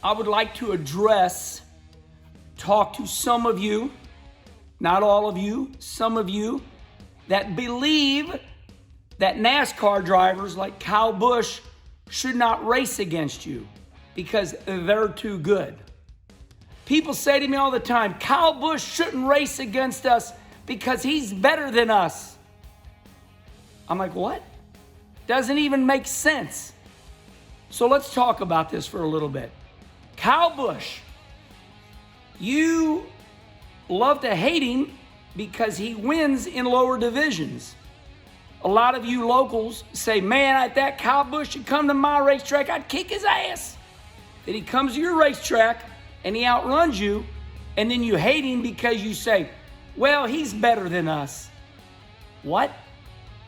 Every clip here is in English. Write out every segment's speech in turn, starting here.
I would like to talk to some of you, not all of you, some of you that believe that NASCAR drivers like Kyle Busch should not race against you because they're too good. People say to me all the time, Kyle Busch shouldn't race against us because he's better than us. I'm like, what? Doesn't even make sense. So let's talk about this for a little bit. Kyle Busch, you love to hate him because he wins in lower divisions. A lot of you locals say, man, if that Kyle Busch should come to my racetrack, I'd kick his ass. Then he comes to your racetrack and he outruns you, and then you hate him because you say, well, he's better than us. What?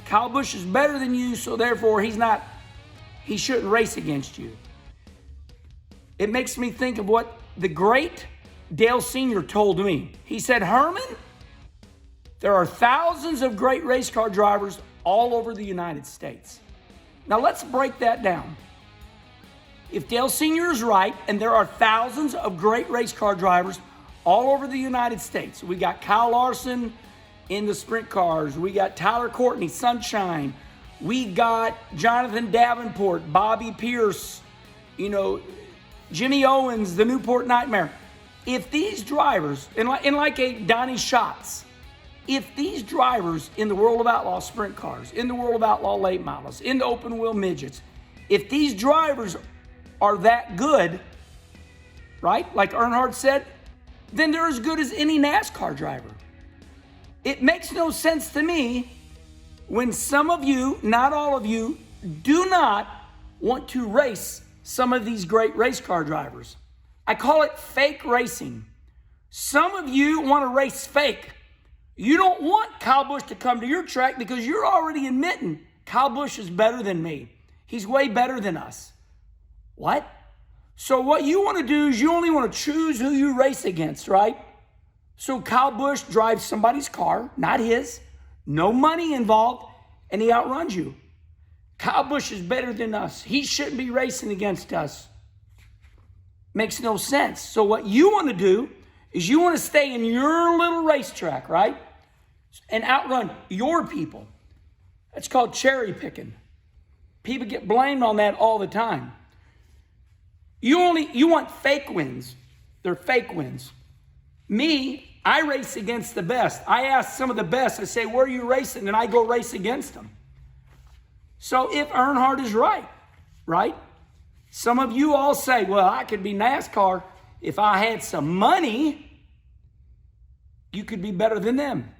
Kyle Busch is better than you, so therefore he shouldn't race against you. It makes me think of what the great Dale Sr. told me. He said, Herman, there are thousands of great race car drivers all over the United States. Now let's break that down. If Dale Sr. is right, and there are thousands of great race car drivers all over the United States. We got Kyle Larson in the sprint cars. We got Tyler Courtney, Sunshine. We got Jonathan Davenport, Bobby Pierce, Jimmy Owens, the Newport Nightmare. If these drivers, and like a Donnie Schatz, if these drivers in the World of Outlaw sprint cars, in the World of Outlaw late models, in the open wheel midgets, if these drivers are that good, right? Like Earnhardt said, then they're as good as any NASCAR driver. It makes no sense to me when some of you, not all of you, do not want to race some of these great race car drivers. I call it fake racing. Some of you want to race fake. You don't want Kyle Busch to come to your track because you're already admitting Kyle Busch is better than me. He's way better than us. What? So what you want to do is you only want to choose who you race against, right? So Kyle Busch drives somebody's car, not his, no money involved, and he outruns you. Kyle Busch is better than us. He shouldn't be racing against us. Makes no sense. So what you want to do is you want to stay in your little racetrack, right? And outrun your people. That's called cherry picking. People get blamed on that all the time. You want fake wins. They're fake wins. Me, I race against the best. I ask some of the best, I say, where are you racing? And I go race against them. So if Earnhardt is right? Some of you all say, well, I could be NASCAR if I had some money. You could be better than them.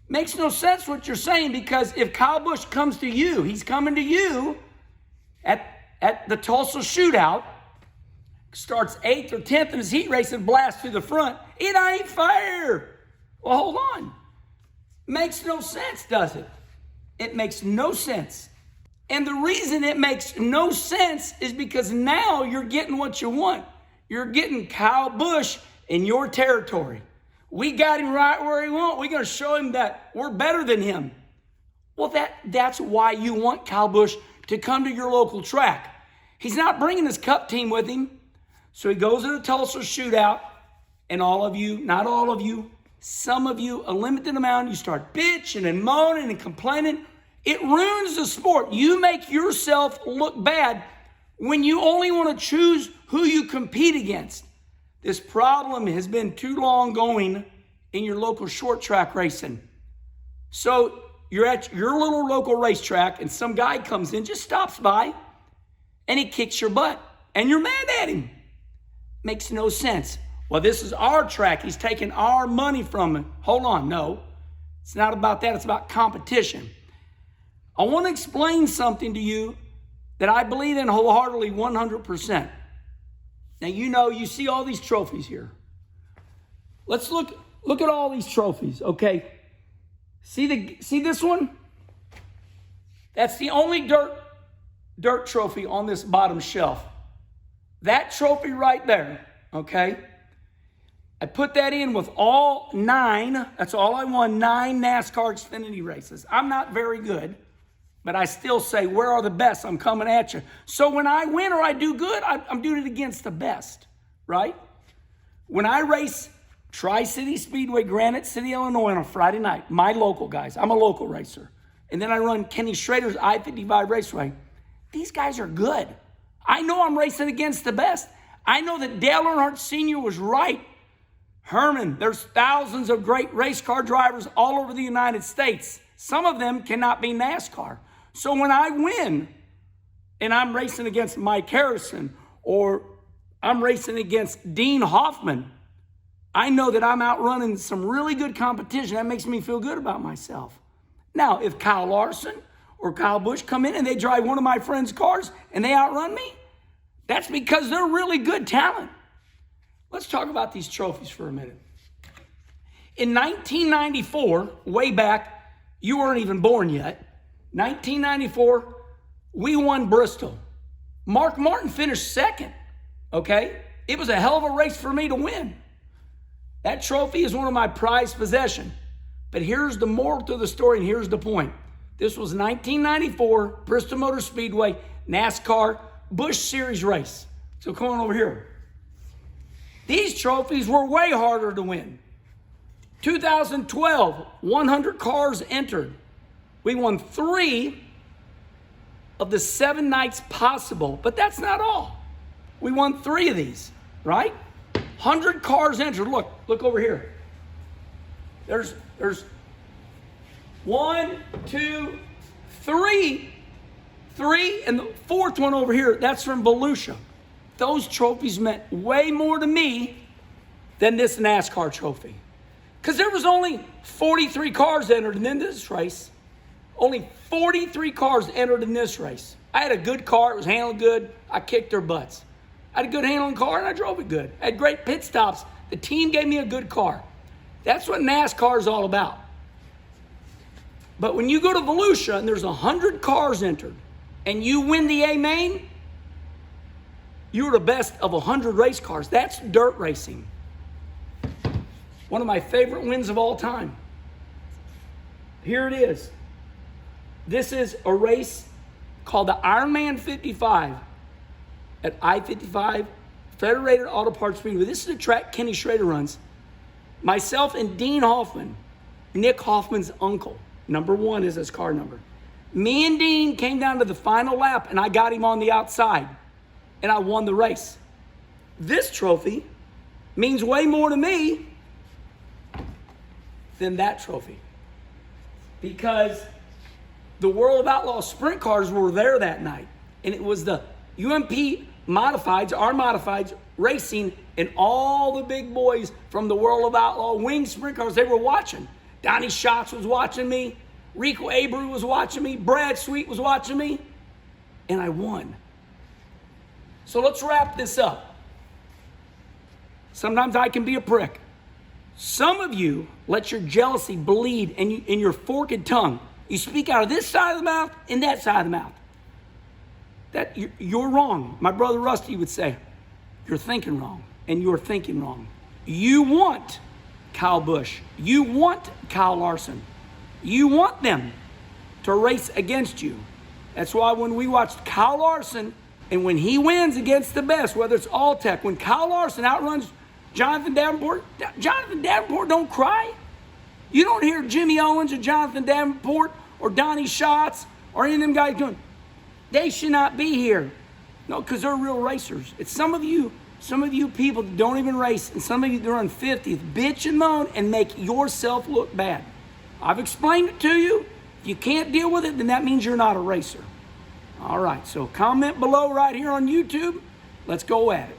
Makes no sense what you're saying, because if Kyle Busch comes to you, he's coming to you at the Tulsa shootout, starts 8th or 10th in his heat race and blasts through the front. It ain't fair. Well, hold on. Makes no sense, does it? It makes no sense. And the reason it makes no sense is because now you're getting what you want. You're getting Kyle Busch in your territory. We got him right where he wants. We're going to show him that we're better than him. Well, that's why you want Kyle Busch to come to your local track. He's not bringing his cup team with him. So he goes to the Tulsa shootout, and all of you, not all of you, some of you, a limited amount, you start bitching and moaning and complaining. It ruins the sport. You make yourself look bad when you only want to choose who you compete against. This problem has been too long going in your local short track racing. So you're at your little local racetrack, and some guy comes in, just stops by, and he kicks your butt, and you're mad at him. Makes no sense. Well, this is our track. He's taking our money from it. Hold on, no. It's not about that. It's about competition. I want to explain something to you that I believe in wholeheartedly 100%. Now, you see all these trophies here. Let's look at all these trophies, okay? See this one? That's the only dirt trophy on this bottom shelf. That trophy right there, okay? I put that in with all 9. That's all I won, 9 NASCAR Xfinity races. I'm not very good. But I still say, where are the best? I'm coming at you. So when I win or I do good, I'm doing it against the best, right? When I race Tri-City Speedway, Granite City, Illinois on a Friday night, my local guys, I'm a local racer, and then I run Kenny Schrader's I-55 Raceway, these guys are good. I know I'm racing against the best. I know that Dale Earnhardt Sr. was right. Herman, there's thousands of great race car drivers all over the United States. Some of them cannot be NASCAR. So when I win and I'm racing against Mike Harrison or I'm racing against Dean Hoffman, I know that I'm outrunning some really good competition. That makes me feel good about myself. Now, if Kyle Larson or Kyle Busch come in and they drive one of my friends' cars and they outrun me, that's because they're really good talent. Let's talk about these trophies for a minute. In 1994, way back, you weren't even born yet. 1994, we won Bristol. Mark Martin finished second, okay? It was a hell of a race for me to win. That trophy is one of my prized possessions. But here's the moral to the story, and here's the point. This was 1994, Bristol Motor Speedway, NASCAR Busch Series race. So come on over here. These trophies were way harder to win. 2012, 100 cars entered. We won 3 of the 7 nights possible, but that's not all. We won 3 of these, right? 100 cars entered. Look over here. There's 1, 2, 3, and the 4th one over here, that's from Volusia. Those trophies meant way more to me than this NASCAR trophy. Because there was only 43 cars entered in this race. Only 43 cars entered in this race. I had a good car. It was handled good. I kicked their butts. I had a good handling car, and I drove it good. I had great pit stops. The team gave me a good car. That's what NASCAR is all about. But when you go to Volusia and there's 100 cars entered, and you win the A-Main, you're the best of 100 race cars. That's dirt racing. One of my favorite wins of all time. Here it is. This is a race called the Ironman 55 at I-55 Federated Auto Parts Speedway. This is a track Kenny Schrader runs. Myself and Dean Hoffman, Nick Hoffman's uncle, number 1 is his car number. Me and Dean came down to the final lap, and I got him on the outside, and I won the race. This trophy means way more to me than that trophy, because the World of Outlaw sprint cars were there that night, and it was the UMP modifieds, our modifieds, racing, and all the big boys from the World of Outlaw wing sprint cars, they were watching. Donnie Schatz was watching me. Rico Abreu was watching me. Brad Sweet was watching me. And I won. So let's wrap this up. Sometimes I can be a prick. Some of you let your jealousy bleed in your forked tongue. You speak out of this side of the mouth and that side of the mouth. That you're wrong. My brother Rusty would say, you're thinking wrong, and you're thinking wrong. You want Kyle Busch. You want Kyle Larson. You want them to race against you. That's why when we watched Kyle Larson, and when he wins against the best, whether it's All-Tech, when Kyle Larson outruns Jonathan Davenport don't cry. You don't hear Jimmy Owens or Jonathan Davenport or Donnie Schatz or any of them guys going, they should not be here. No, because they're real racers. It's some of you people that don't even race, and some of you that are on 50th, bitch and moan and make yourself look bad. I've explained it to you. If you can't deal with it, then that means you're not a racer. All right, so comment below right here on YouTube. Let's go at it.